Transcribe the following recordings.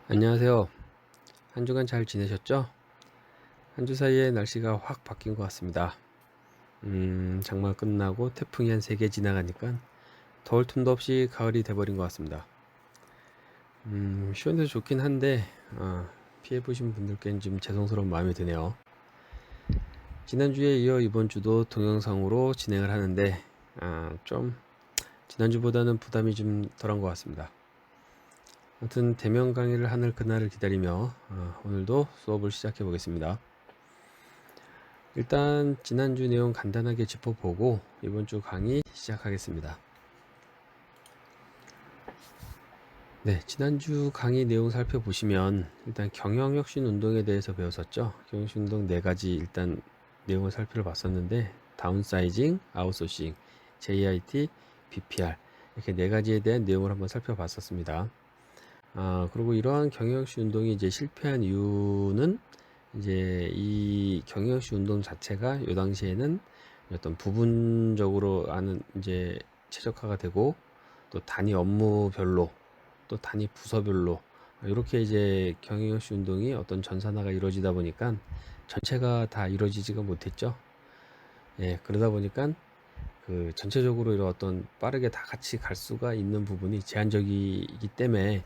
안녕하세요. 한 주간 잘 지내셨죠? 한 주 사이에 날씨가 확 바뀐 것 같습니다. 장마 끝나고 태풍이 한 3개 지나가니까 더울 틈도 없이 가을이 돼버린 것 같습니다. 시원해서 좋긴 한데 피해보신 분들께는 좀 죄송스러운 마음이 드네요. 지난주에 이어 이번 주도 동영상으로 진행을 하는데 좀 지난주보다는 부담이 좀 덜한 것 같습니다. 아무튼 대면 강의를 하는 그날을 기다리며 오늘도 수업을 시작해 보겠습니다. 일단 지난주 내용 간단하게 짚어보고 이번 주 강의 시작하겠습니다. 네, 지난주 강의 내용 살펴보시면 일단 경영혁신 운동에 대해서 배웠었죠. 경영혁신 운동 4가지 일단 내용을 살펴봤었는데 다운사이징, 아웃소싱, JIT, BPR 이렇게 4가지에 대한 내용을 한번 살펴봤었습니다. 그리고 이러한 경영혁신 운동이 이제 실패한 이유는 이제 이 경영혁신 운동 자체가 이 당시에는 어떤 부분적으로 하는 이제 최적화가 되고 또 단위 업무별로 또 단위 부서별로 이렇게 이제 경영혁신 운동이 어떤 전산화가 이루어지다 보니까 전체가 다 이루어지지가 못했죠. 예, 그러다 보니까 그 전체적으로 이런 어떤 빠르게 다 같이 갈 수가 있는 부분이 제한적이기 때문에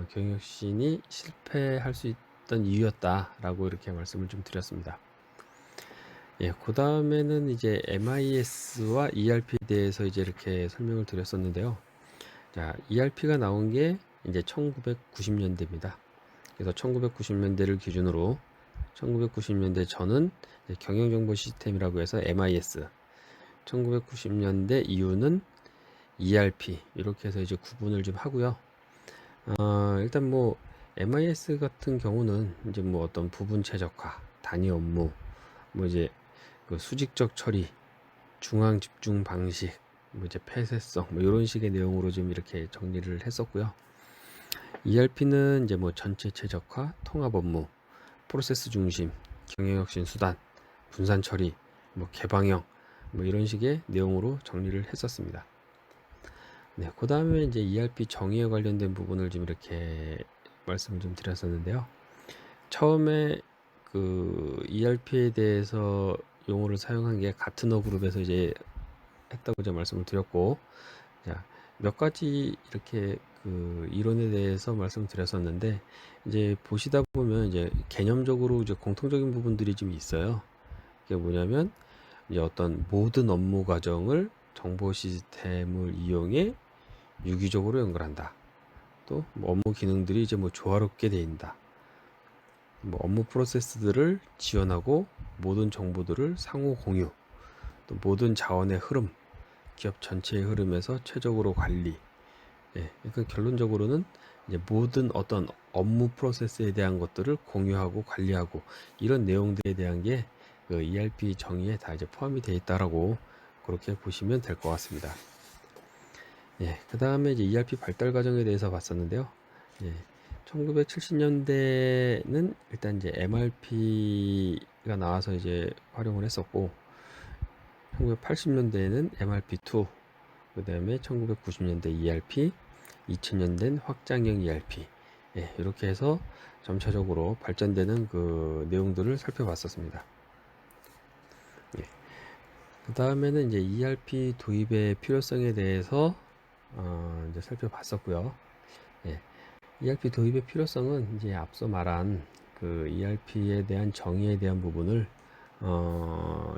경영혁신이 실패할 수 있던 이유였다라고 이렇게 말씀을 좀 드렸습니다. 예, 그 다음에는 이제 MIS와 ERP에 대해서 이제 이렇게 설명을 드렸었는데요. 자, ERP가 나온 게 이제 1990년대입니다. 그래서 1990년대를 기준으로 1990년대 전은 경영정보 시스템이라고 해서 MIS, 1990년대 이후는 ERP 이렇게 해서 이제 구분을 좀 하고요. 일단 뭐 MIS 같은 경우는 이제 뭐 어떤 부분 최적화, 단위 업무, 뭐 이제 그 수직적 처리, 중앙 집중 방식, 뭐 이제 폐쇄성, 뭐 이런 식의 내용으로 좀 이렇게 정리를 했었고요. ERP는 이제 뭐 전체 최적화, 통합 업무, 프로세스 중심, 경영혁신 수단, 분산 처리, 뭐 개방형, 뭐 이런 식의 내용으로 정리를 했었습니다. 네, 그 다음에 이제 ERP 정의에 관련된 부분을 좀 이렇게 말씀을 좀 드렸었는데요. 처음에 그 ERP에 대해서 용어를 사용한 게 가트너 그룹에서 이제 했다고 제가 말씀을 드렸고, 자, 몇 가지 이렇게 그 이론에 대해서 말씀드렸었는데, 이제 보시다 보면 이제 개념적으로 이제 공통적인 부분들이 좀 있어요. 그게 뭐냐면, 이제 어떤 모든 업무 과정을 정보 시스템을 이용해 유기적으로 연결한다. 또뭐 업무 기능들이 이제 뭐 조화롭게 되어있다. 뭐 업무 프로세스들을 지원하고 모든 정보들을 상호 공유, 또 모든 자원의 흐름, 기업 전체의 흐름에서 최적으로 관리. 예, 그러니까 결론적으로는 이제 모든 어떤 업무 프로세스에 대한 것들을 공유하고 관리하고 이런 내용들에 대한 게 그 ERP 정의에 다 이제 포함이 되어 있다라고 그렇게 보시면 될 것 같습니다. 예, 그 다음에 이제 ERP 발달 과정에 대해서 봤었는데요. 예, 1970년대는 일단 이제 MRP가 나와서 이제 활용을 했었고, 1980년대에는 MRP2, 그 다음에 1990년대 ERP, 2000년대는 확장형 ERP, 예, 이렇게 해서 점차적으로 발전되는 그 내용들을 살펴봤었습니다. 예, 그 다음에는 이제 ERP 도입의 필요성에 대해서 이제 살펴봤었고요. 예, ERP 도입의 필요성은 이제 앞서 말한 그 ERP에 대한 정의에 대한 부분을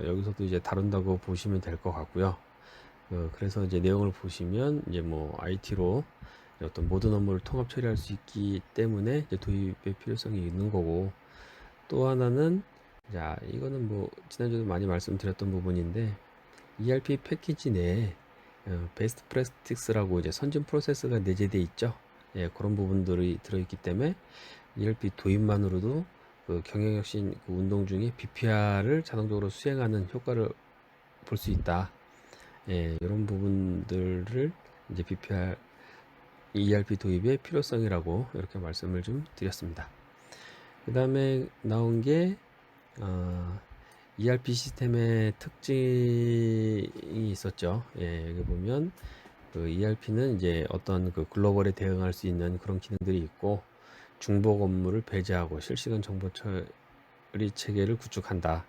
여기서도 이제 다룬다고 보시면 될 것 같고요. 그래서 이제 내용을 보시면 이제 뭐 IT로 어떤 모든 업무를 통합 처리할 수 있기 때문에 이제 도입의 필요성이 있는 거고, 또 하나는 자 이거는 뭐 지난주에도 많이 말씀드렸던 부분인데 ERP 패키지 내에 베스트 프랙티스라고 이제 선진 프로세스가 내재되어 있죠. 예, 그런 부분들이 들어있기 때문에 ERP 도입만으로도 그 경영혁신 그 운동 중에 BPR을 자동적으로 수행하는 효과를 볼 수 있다. 예, 이런 부분들을 이제 BPR, ERP 도입의 필요성이라고 이렇게 말씀을 좀 드렸습니다. 그 다음에 나온 게 ERP 시스템의 특징이 있었죠. 예, 여기 보면 그 ERP는 이제 어떤 그 글로벌에 대응할 수 있는 그런 기능들이 있고, 중복 업무를 배제하고 실시간 정보 처리 체계를 구축한다.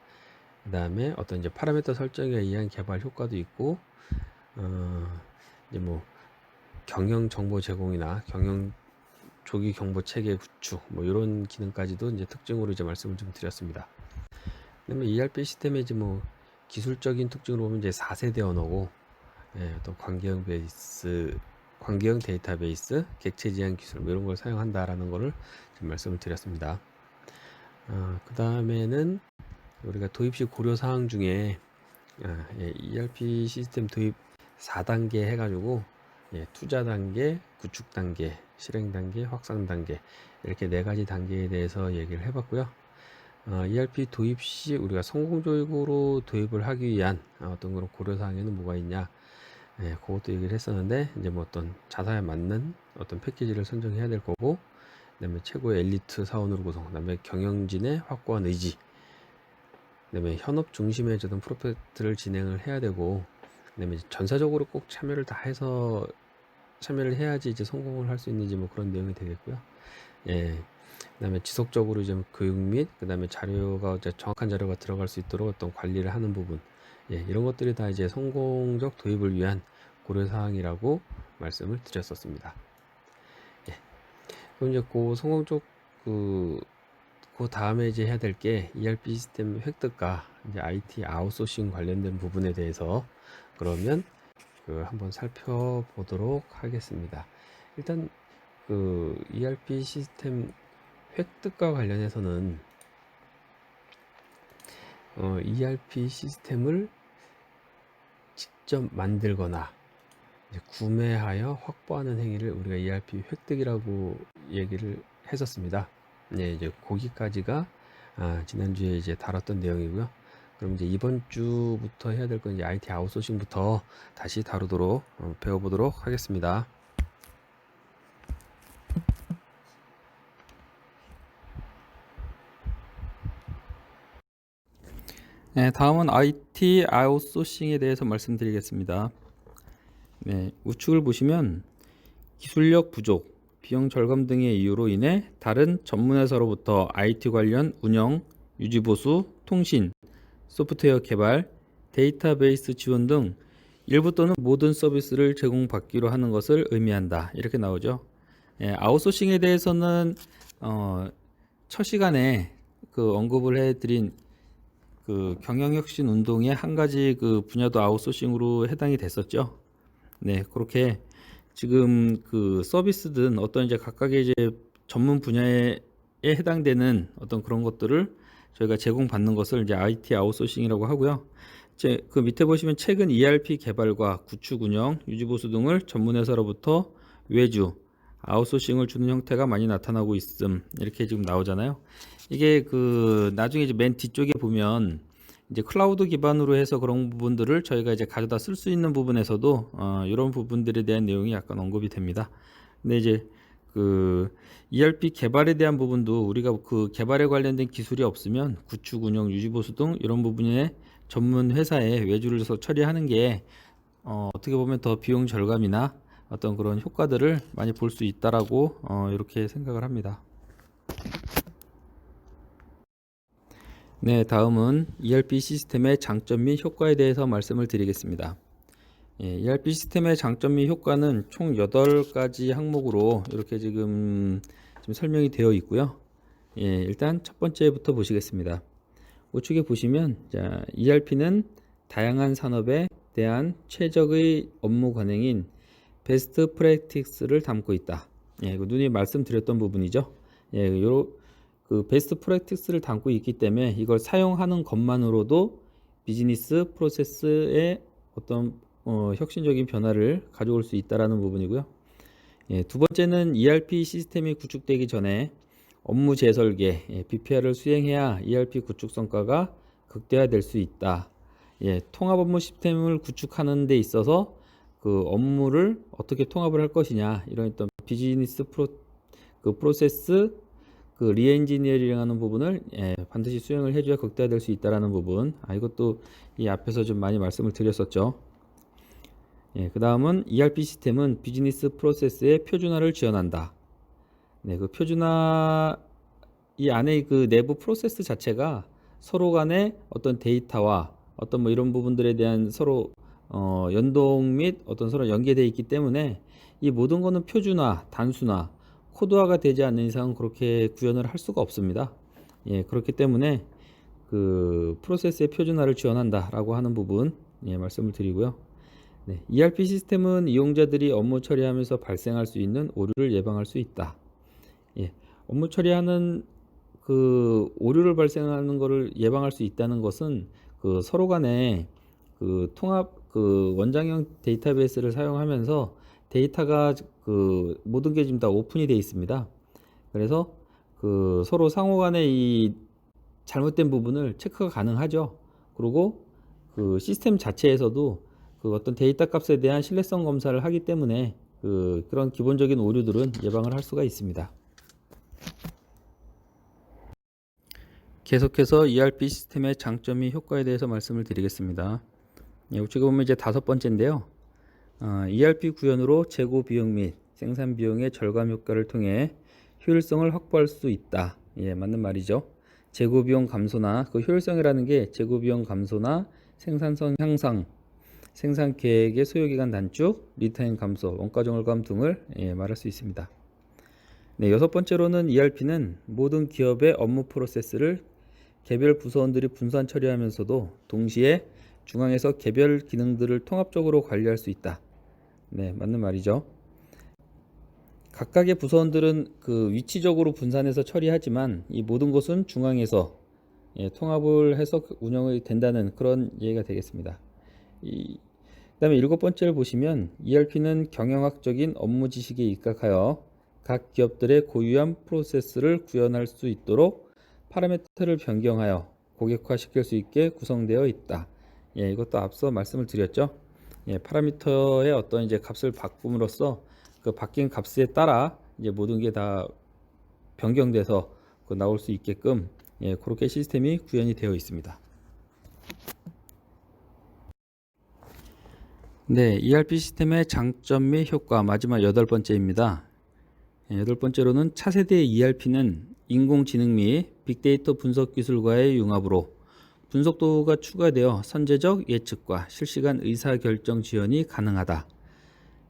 그 다음에 어떤 이제 파라미터 설정에 의한 개발 효과도 있고, 이제 뭐 경영 정보 제공이나 경영 조기 경보 체계 구축 뭐 이런 기능까지도 이제 특징으로 이제 말씀을 좀 드렸습니다. 그다음에 ERP 시스템의 이제 뭐 기술적인 특징으로 보면 이제 4세대 언어고, 또 관계형 데이터베이스, 객체 지향 기술 뭐 이런 걸 사용한다라는 거를 지금 말씀을 드렸습니다. 그 다음에는 우리가 도입 시 고려 사항 중에 ERP 시스템 도입 4단계 해가지고 투자 단계, 구축 단계, 실행 단계, 확산 단계 이렇게 4가지 단계에 대해서 얘기를 해봤고요. ERP 도입 시 우리가 성공적으로 도입을 하기 위한 어떤 그런 고려사항에는 뭐가 있냐, 그것도 얘기를 했었는데, 이제 뭐 어떤 자사에 맞는 어떤 패키지를 선정해야 될 거고, 그다음에 최고의 엘리트 사원으로 구성, 그다음에 경영진의 확고한 의지, 그다음에 현업 중심의 어떤 프로젝트를 진행을 해야 되고, 그다음에 전사적으로 꼭 참여를 다 해서 참여를 해야지 이제 성공을 할 수 있는지 뭐 그런 내용이 되겠고요. 그다음에 지속적으로 이제 교육 및 그다음에 자료가 이제 정확한 자료가 들어갈 수 있도록 어떤 관리를 하는 부분, 이런 것들이 다 이제 성공적 도입을 위한 고려 사항이라고 말씀을 드렸었습니다. 그럼 이제 그 성공적 그 다음에 이제 해야 될 게 ERP 시스템 획득과 이제 IT 아웃소싱 관련된 부분에 대해서 그러면 한번 살펴보도록 하겠습니다. 일단 ERP 시스템 획득과 관련해서는 ERP 시스템을 직접 만들거나 이제 구매하여 확보하는 행위를 우리가 ERP 획득이라고 얘기를 했었습니다. 이제 거기까지가 지난주에 이제 다뤘던 내용이고요. 그럼 이제 이번 주부터 해야 될 건 이제 IT 아웃소싱부터 다시 다루도록 배워보도록 하겠습니다. 다음은 IT 아웃소싱에 대해서 말씀드리겠습니다. 우측을 보시면 기술력 부족, 비용 절감 등의 이유로 인해 다른 전문회사로부터 IT 관련 운영, 유지보수, 통신, 소프트웨어 개발, 데이터베이스 지원 등 일부 또는 모든 서비스를 제공받기로 하는 것을 의미한다. 이렇게 나오죠. 아웃소싱에 대해서는 첫 시간에 언급을 해드린 경영혁신 운동의 한 가지 분야도 아웃소싱으로 해당이 됐었죠. 그렇게 지금 서비스든 어떤 이제 각각의 이제 전문 분야에 해당되는 어떤 그런 것들을 저희가 제공받는 것을 이제 IT 아웃소싱이라고 하고요. 이제 밑에 보시면 최근 ERP 개발과 구축 운영, 유지보수 등을 전문회사로부터 외주, 아웃소싱을 주는 형태가 많이 나타나고 있음. 이렇게 지금 나오잖아요. 이게 나중에 이제 맨 뒤쪽에 보면 이제 클라우드 기반으로 해서 그런 부분들을 저희가 이제 가져다 쓸 수 있는 부분에서도 이런 부분들에 대한 내용이 약간 언급이 됩니다. 근데 이제 ERP 개발에 대한 부분도 우리가 개발에 관련된 기술이 없으면 구축, 운영, 유지보수 등 이런 부분에 전문 회사에 외주를 해서 처리하는 게 어떻게 보면 더 비용 절감이나 어떤 그런 효과들을 많이 볼 수 있다라고 이렇게 생각을 합니다. 다음은 ERP 시스템의 장점 및 효과에 대해서 말씀을 드리겠습니다. ERP 시스템의 장점 및 효과는 총 8가지 항목으로 이렇게 지금 설명이 되어 있고요. 일단 첫 번째부터 보시겠습니다. 우측에 보시면 ERP는 다양한 산업에 대한 최적의 업무 관행인 베스트 프랙티스를 담고 있다. 눈이 말씀드렸던 부분이죠. 베스트 프랙티스를 담고 있기 때문에 이걸 사용하는 것만으로도 비즈니스 프로세스에 어떤 혁신적인 변화를 가져올 수 있다라는 부분이고요. 두 번째는 ERP 시스템이 구축되기 전에 업무 재설계, BPR을 수행해야 ERP 구축 성과가 극대화될 수 있다. 통합 업무 시스템을 구축하는 데 있어서 업무를 어떻게 통합을 할 것이냐, 이런 어떤 비즈니스 프로세스 리엔지니어링 하는 부분을 반드시 수행을 해줘야 극대화될 수 있다라는 부분. 이것도 이 앞에서 좀 많이 말씀을 드렸었죠. 그 다음은 ERP 시스템은 비즈니스 프로세스의 표준화를 지원한다. 네, 그 표준화 이 안에 그 내부 프로세스 자체가 서로 간의 어떤 데이터와 어떤 뭐 이런 부분들에 대한 서로 연동 및 어떤 서로 연계되어 있기 때문에 이 모든 거는 표준화, 단순화, 코드화가 되지 않는 이상은 그렇게 구현을 할 수가 없습니다. 예, 그렇기 때문에 그 프로세스의 표준화를 지원한다라고 하는 부분 말씀을 드리고요. 네, ERP 시스템은 이용자들이 업무 처리하면서 발생할 수 있는 오류를 예방할 수 있다. 예, 업무 처리하는 그 오류를 발생하는 것을 예방할 수 있다는 것은 그 서로 간에 그 통합 그 원장형 데이터베이스를 사용하면서 데이터가 그 모든 게 지금 다 오픈이 되어 있습니다. 그래서 그 서로 상호 간에 이 잘못된 부분을 체크가 가능하죠. 그리고 그 시스템 자체에서도 그 어떤 데이터 값에 대한 신뢰성 검사를 하기 때문에 그런 기본적인 오류들은 예방을 할 수가 있습니다. 계속해서 ERP 시스템의 장점이 효과에 대해서 말씀을 드리겠습니다. 우측에 보면 이제 5번째인데요. ERP 구현으로 재고 비용 및 생산 비용의 절감 효과를 통해 효율성을 확보할 수 있다. 예, 맞는 말이죠. 재고 비용 감소나 그 효율성이라는 게 재고 비용 감소나 생산성 향상, 생산 계획의 소요 기간 단축, 리타임 감소, 원가 절감 등을 말할 수 있습니다. 네, 6번째로는 ERP는 모든 기업의 업무 프로세스를 개별 부서원들이 분산 처리하면서도 동시에 중앙에서 개별 기능들을 통합적으로 관리할 수 있다. 네, 맞는 말이죠. 각각의 부서원들은 그 위치적으로 분산해서 처리하지만 이 모든 것은 중앙에서 통합을 해서 운영이 된다는 그런 얘기가 되겠습니다. 그다음에 7번째를 보시면 ERP는 경영학적인 업무 지식에 입각하여 각 기업들의 고유한 프로세스를 구현할 수 있도록 파라미터를 변경하여 고객화시킬 수 있게 구성되어 있다. 예, 이것도 앞서 말씀을 드렸죠. 예, 파라미터의 어떤 이제 값을 바꿈으로써 그 바뀐 값에 따라 이제 모든 게 다 변경돼서 나올 수 있게끔 그렇게 시스템이 구현이 되어 있습니다. 네, ERP 시스템의 장점 및 효과 마지막 8번째입니다. 8번째로는 차세대 ERP는 인공지능 및 빅데이터 분석 기술과의 융합으로 분석도가 추가되어 선제적 예측과 실시간 의사결정 지원이 가능하다.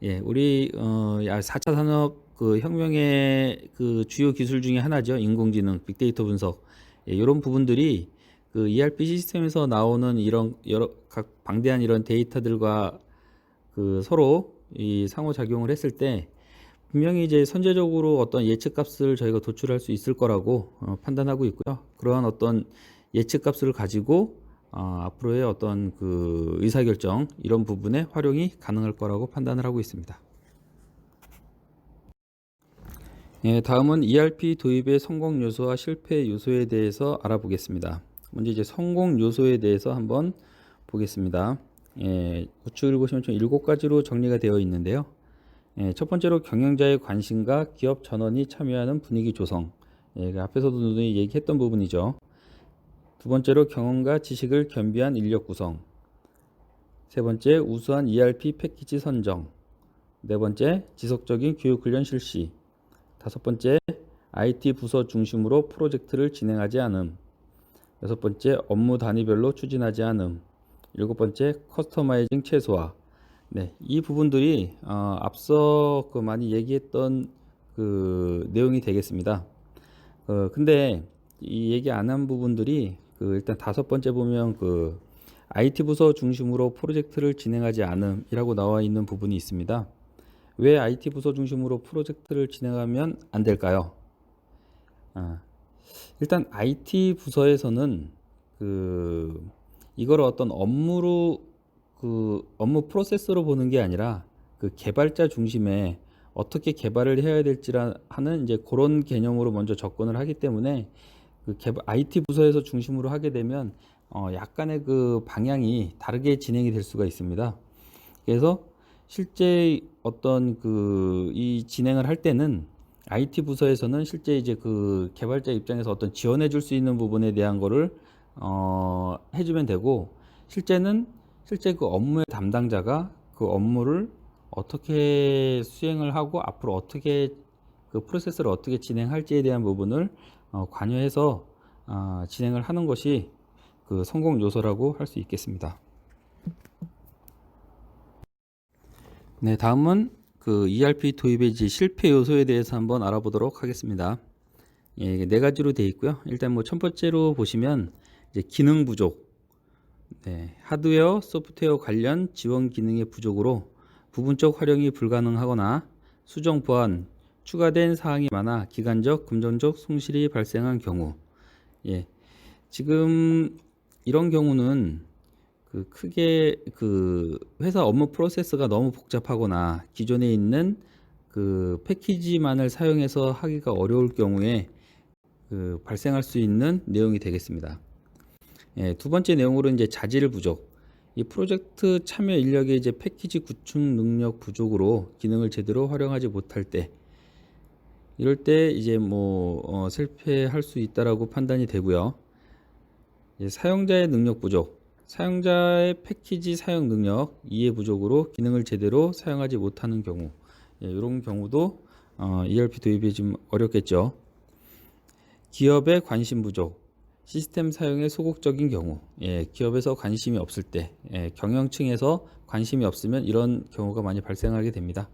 예, 우리 4차 산업 그 혁명의 그 주요 기술 중에 하나죠. 인공지능, 빅데이터 분석. 이런 부분들이 그 ERP 시스템에서 나오는 이런 여러 각 방대한 이런 데이터들과 그 서로 이 상호작용을 했을 때 분명히 이제 선제적으로 어떤 예측값을 저희가 도출할 수 있을 거라고 판단하고 있고요. 그러한 어떤 예측값을 가지고 앞으로의 어떤 그 의사결정 이런 부분에 활용이 가능할 거라고 판단을 하고 있습니다. 예, 다음은 ERP 도입의 성공 요소와 실패 요소에 대해서 알아보겠습니다. 먼저 이제 성공 요소에 대해서 한번 보겠습니다. 우측을 보시면 총 7가지로 정리가 되어 있는데요. 첫 번째로 경영자의 관심과 기업 전원이 참여하는 분위기 조성. 앞에서도 누누이 얘기했던 부분이죠. 두 번째로 경험과 지식을 겸비한 인력 구성. 세 번째, 우수한 ERP 패키지 선정. 네 번째, 지속적인 교육 훈련 실시. 다섯 번째, IT 부서 중심으로 프로젝트를 진행하지 않음. 여섯 번째, 업무 단위별로 추진하지 않음. 일곱 번째, 커스터마이징 최소화. 네, 이 부분들이 앞서 그 많이 얘기했던 그 내용이 되겠습니다. 근데 이 얘기 안 한 부분들이 일단 5번째 보면 IT 부서 중심으로 프로젝트를 진행하지 않음이라고 나와 있는 부분이 있습니다. 왜 IT 부서 중심으로 프로젝트를 진행하면 안 될까요? 일단 IT 부서에서는 이걸 어떤 업무 프로세스로 보는 게 아니라 개발자 중심에 어떻게 개발을 해야 될지 하는 이제 그런 개념으로 먼저 접근을 하기 때문에 IT 부서에서 중심으로 하게 되면 약간의 방향이 다르게 진행이 될 수가 있습니다. 그래서 실제 어떤 이 진행을 할 때는 IT 부서에서는 실제 이제 개발자 입장에서 어떤 지원해 줄 수 있는 부분에 대한 거를 해주면 되고 실제 업무의 담당자가 업무를 어떻게 수행을 하고 앞으로 어떻게 그 프로세스를 어떻게 진행할지에 대한 부분을 관여해서 진행을 하는 것이 그 성공 요소라고 할 수 있겠습니다. 네, 다음은 그 ERP 도입의 이제 실패 요소에 대해서 한번 알아보도록 하겠습니다. 예, 이게 네 가지로 되어 있고요. 일단 뭐 첫 번째로 보시면 이제 기능 부족, 네, 하드웨어, 소프트웨어 관련 지원 기능의 부족으로 부분적 활용이 불가능하거나 수정 보완, 추가된 사항이 많아 기간적, 금전적 손실이 발생한 경우, 예, 지금 이런 경우는 그 크게 그 회사 업무 프로세스가 너무 복잡하거나 기존에 있는 그 패키지만을 사용해서 하기가 어려울 경우에 그 발생할 수 있는 내용이 되겠습니다. 예, 두 번째 내용으로 이제 자질 부족. 이 프로젝트 참여 인력의 이제 패키지 구축 능력 부족으로 기능을 제대로 활용하지 못할 때, 이럴 때 이제 뭐 실패할 수 있다라고 판단이 되고요. 사용자의 능력 부족. 사용자의 패키지 사용 능력 이해 부족으로 기능을 제대로 사용하지 못하는 경우, 이런 경우도 ERP 도입이 좀 어렵겠죠. 기업의 관심 부족, 시스템 사용에 소극적인 경우, 기업에서 관심이 없을 때, 경영층에서 관심이 없으면 이런 경우가 많이 발생하게 됩니다.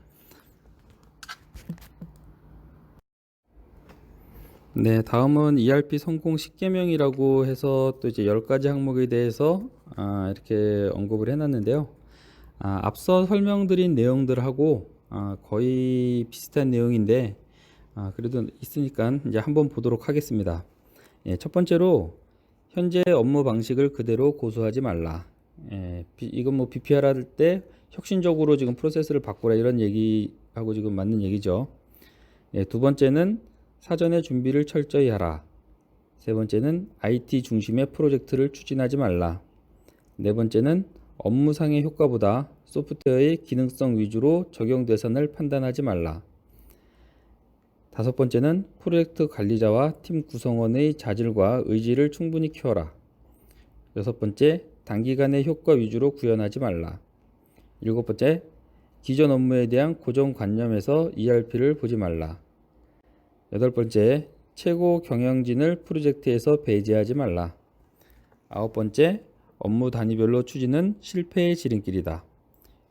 네, 다음은 ERP 성공 10계명이라고 해서 또 이제 10가지 항목에 대해서 이렇게 언급을 해놨는데요. 앞서 설명드린 내용들하고 거의 비슷한 내용인데 그래도 있으니까 이제 한번 보도록 하겠습니다. 첫 번째로 현재 업무 방식을 그대로 고수하지 말라. 이건 뭐 BPR 할 때 혁신적으로 지금 프로세스를 바꾸라 이런 얘기하고 지금 맞는 얘기죠. 두 번째는 사전에 준비를 철저히 하라. 세 번째는 IT 중심의 프로젝트를 추진하지 말라. 네 번째는 업무상의 효과보다 소프트웨어의 기능성 위주로 적용 대상을 판단하지 말라. 다섯 번째는 프로젝트 관리자와 팀 구성원의 자질과 의지를 충분히 키워라. 여섯 번째, 단기간의 효과 위주로 구현하지 말라. 일곱 번째, 기존 업무에 대한 고정관념에서 ERP를 보지 말라. 여덟 번째, 최고 경영진을 프로젝트에서 배제하지 말라. 아홉 번째, 업무 단위별로 추진은 실패의 지름길이다.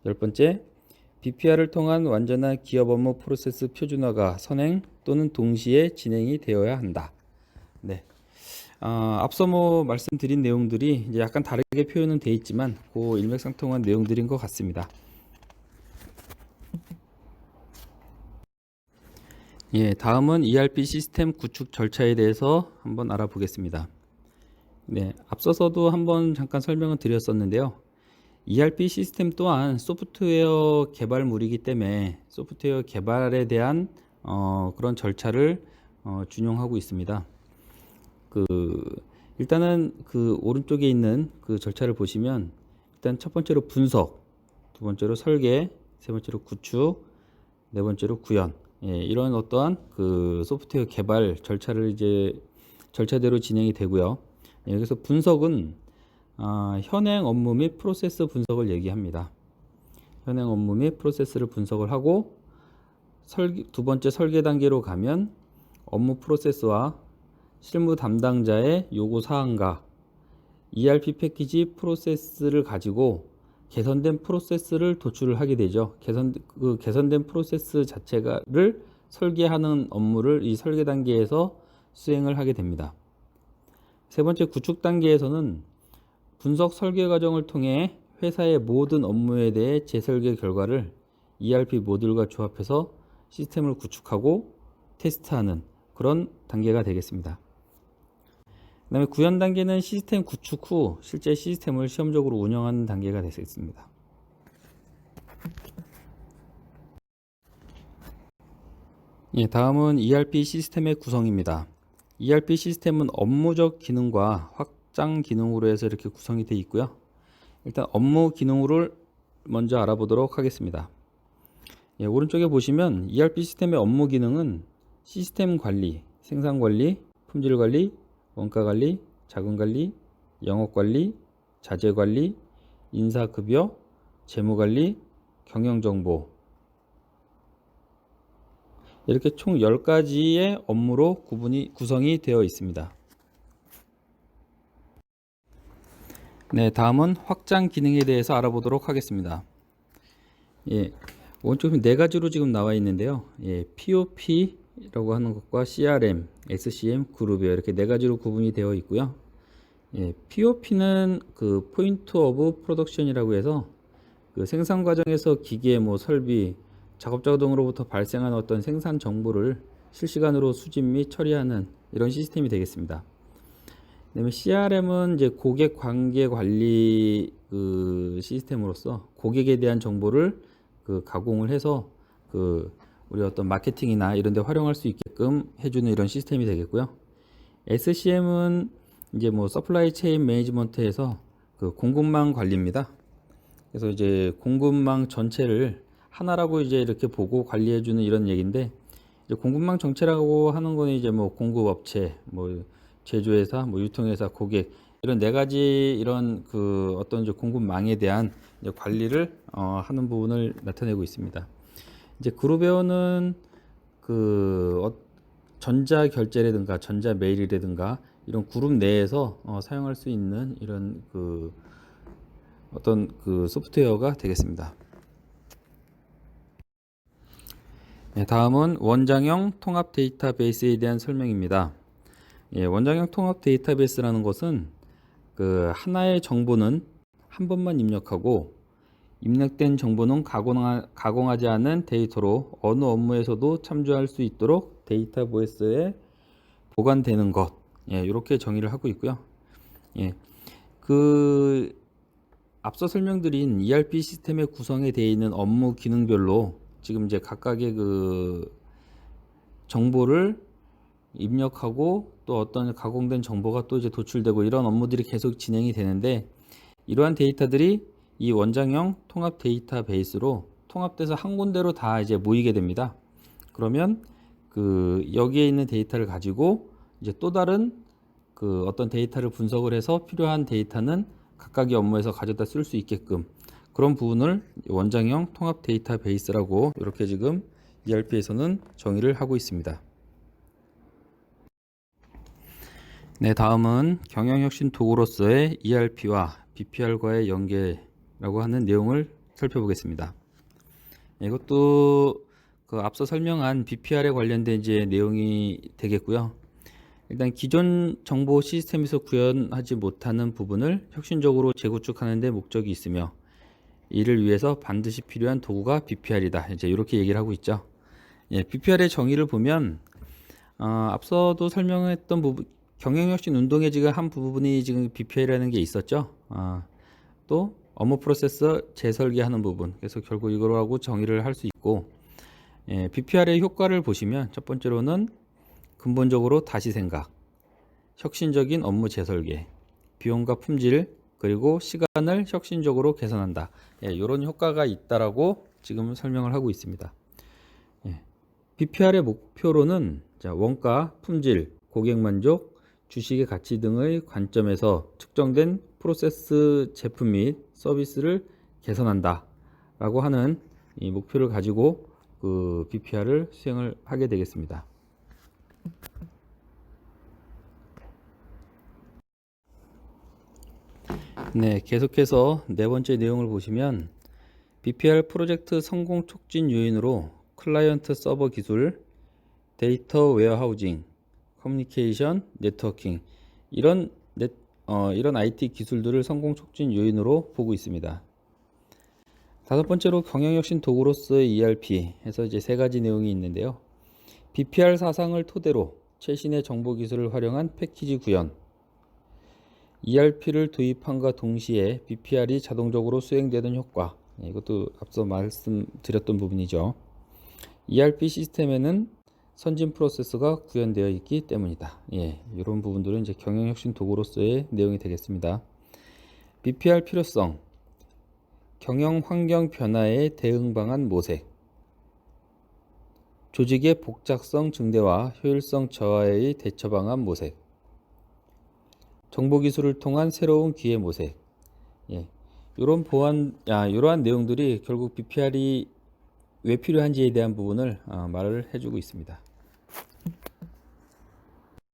열 번째, BPR을 통한 완전한 기업 업무 프로세스 표준화가 선행 또는 동시에 진행이 되어야 한다. 네. 앞서 뭐 말씀드린 내용들이 이제 약간 다르게 표현은 되어 있지만 그 일맥상통한 내용들인 것 같습니다. 예, 다음은 ERP 시스템 구축 절차에 대해서 한번 알아보겠습니다. 네, 앞서서도 한번 잠깐 설명을 드렸었는데요. ERP 시스템 또한 소프트웨어 개발물이기 때문에 소프트웨어 개발에 대한 그런 절차를 준용하고 있습니다. 일단은 그 오른쪽에 있는 그 절차를 보시면 일단 첫 번째로 분석, 두 번째로 설계, 세 번째로 구축, 네 번째로 구현. 이런 어떠한 그 소프트웨어 개발 절차를 이제 절차대로 진행이 되고요. 여기서 분석은 현행 업무 및 프로세스 분석을 얘기합니다. 현행 업무 및 프로세스를 분석을 하고 두 번째 설계 단계로 가면 업무 프로세스와 실무 담당자의 요구 사항과 ERP 패키지 프로세스를 가지고 개선된 프로세스를 도출을 하게 되죠. 개선된 프로세스 자체를 설계하는 업무를 이 설계 단계에서 수행을 하게 됩니다. 세 번째 구축 단계에서는 분석 설계 과정을 통해 회사의 모든 업무에 대해 재설계 결과를 ERP 모듈과 조합해서 시스템을 구축하고 테스트하는 그런 단계가 되겠습니다. 그 다음에 구현 단계는 시스템 구축 후 실제 시스템을 시험적으로 운영하는 단계가 되겠습니다. 다음은 ERP 시스템의 구성입니다. ERP 시스템은 업무적 기능과 확장 기능으로 해서 이렇게 구성이 되어 있고요. 일단 업무 기능을 먼저 알아보도록 하겠습니다. 오른쪽에 보시면 ERP 시스템의 업무 기능은 시스템 관리, 생산 관리, 품질 관리, 원가 관리, 자금 관리, 영업 관리, 자재 관리, 인사 급여, 재무 관리, 경영 정보 이렇게 총 10가지의 업무로 구성이 되어 있습니다. 네, 다음은 확장 기능에 대해서 알아보도록 하겠습니다. 예, 오른쪽에 4가지로 지금 나와 있는데요. 예, POP라고 하는 것과 CRM, SCM, 그룹이요. 이렇게 4가지로 구분이 되어 있고요. 예, POP는 그 포인트 오브 프로덕션이라고 해서 그 생산 과정에서 기계, 설비, 작업자 등으로부터 발생한 어떤 생산 정보를 실시간으로 수집 및 처리하는 이런 시스템이 되겠습니다. 그다음에 CRM은 이제 고객 관계 관리 그 시스템으로서 고객에 대한 정보를 그 가공을 해서 그 우리 어떤 마케팅이나 이런 데 활용할 수 있게끔 해주는 이런 시스템이 되겠고요. SCM은 이제 서플라이 체인 매니지먼트에서 그 공급망 관리입니다. 그래서 이제 공급망 전체를 하나라고 이제 이렇게 보고 관리해주는 이런 얘기인데, 이제 공급망 전체라고 하는 거는 이제 공급업체, 제조회사, 유통회사, 고객 이런 4가지 이런 그 어떤 이제 공급망에 대한 이제 관리를 하는 부분을 나타내고 있습니다. 이제 그룹웨어는 그 전자 결제라든가 전자 메일이라든가 이런 그룹 내에서 사용할 수 있는 이런 그 어떤 그 소프트웨어가 되겠습니다. 네, 다음은 원장형 통합 데이터베이스에 대한 설명입니다. 예, 원장형 통합 데이터베이스라는 것은 그 하나의 정보는 한 번만 입력하고 입력된 정보는 가공하지 않은 데이터로 어느 업무에서도 참조할 수 있도록 데이터베이스에 보관되는 것, 예, 이렇게 정의를 하고 있고요. 예, 그 앞서 설명드린 ERP 시스템의 구성에 되어 있는 업무 기능별로 지금 이제 각각의 그 정보를 입력하고 또 어떤 가공된 정보가 또 이제 도출되고 이런 업무들이 계속 진행이 되는데, 이러한 데이터들이 이 원장형 통합 데이터베이스로 통합돼서 한 군데로 다 이제 모이게 됩니다. 그러면 그 여기에 있는 데이터를 가지고 이제 또 다른 그 어떤 데이터를 분석을 해서 필요한 데이터는 각각의 업무에서 가져다 쓸 수 있게끔 그런 부분을 원장형 통합 데이터베이스라고 이렇게 지금 ERP에서는 정의를 하고 있습니다. 네, 다음은 경영혁신 도구로서의 ERP와 BPR과의 연계라고 하는 내용을 살펴보겠습니다. 이것도 그 앞서 설명한 BPR에 관련된 이제 내용이 되겠고요. 일단 기존 정보 시스템에서 구현하지 못하는 부분을 혁신적으로 재구축하는 데 목적이 있으며 이를 위해서 반드시 필요한 도구가 BPR이다. 이제 이렇게 얘기를 하고 있죠. 예, BPR의 정의를 보면 앞서도 설명했던 부분, 경영혁신 운동의 지금 한 부분이 지금 BPR이라는 게 있었죠. 또 업무 프로세서 재설계하는 부분. 그래서 결국 이거로 하고 정의를 할 수 있고, 예, BPR의 효과를 보시면 첫 번째로는 근본적으로 다시 생각, 혁신적인 업무 재설계, 비용과 품질, 그리고 시간을 혁신적으로 개선한다. 예, 이런 효과가 있다라고 지금 설명을 하고 있습니다. 예, BPR의 목표로는 원가, 품질, 고객 만족, 주식의 가치 등의 관점에서 측정된 프로세스 제품 및 서비스를 개선한다 라고 하는 이 목표를 가지고 그 BPR을 수행을 하게 되겠습니다. 네, 계속해서 4번째 내용을 보시면 BPR 프로젝트 성공 촉진 요인으로 클라이언트 서버 기술, 데이터 웨어하우징, 커뮤니케이션, 네트워킹 이런 IT 기술들을 성공 촉진 요인으로 보고 있습니다. 5번째로 경영혁신 도구로서의 ERP 해서 이제 3가지 내용이 있는데요. BPR 사상을 토대로 최신의 정보 기술을 활용한 패키지 구현, ERP를 도입함과 동시에 BPR이 자동적으로 수행되는 효과, 이것도 앞서 말씀드렸던 부분이죠. ERP 시스템에는 선진 프로세스가 구현되어 있기 때문이다. 예, 이런 부분들은 이제 경영혁신 도구로서의 내용이 되겠습니다. BPR 필요성, 경영 환경 변화에 대응 방안 모색, 조직의 복잡성 증대와 효율성 저하의 대처 방안 모색, 정보기술을 통한 새로운 기회 모색. 예, 이러한 내용들이 결국 BPR이 왜 필요한지에 대한 부분을 말을 해주고 있습니다.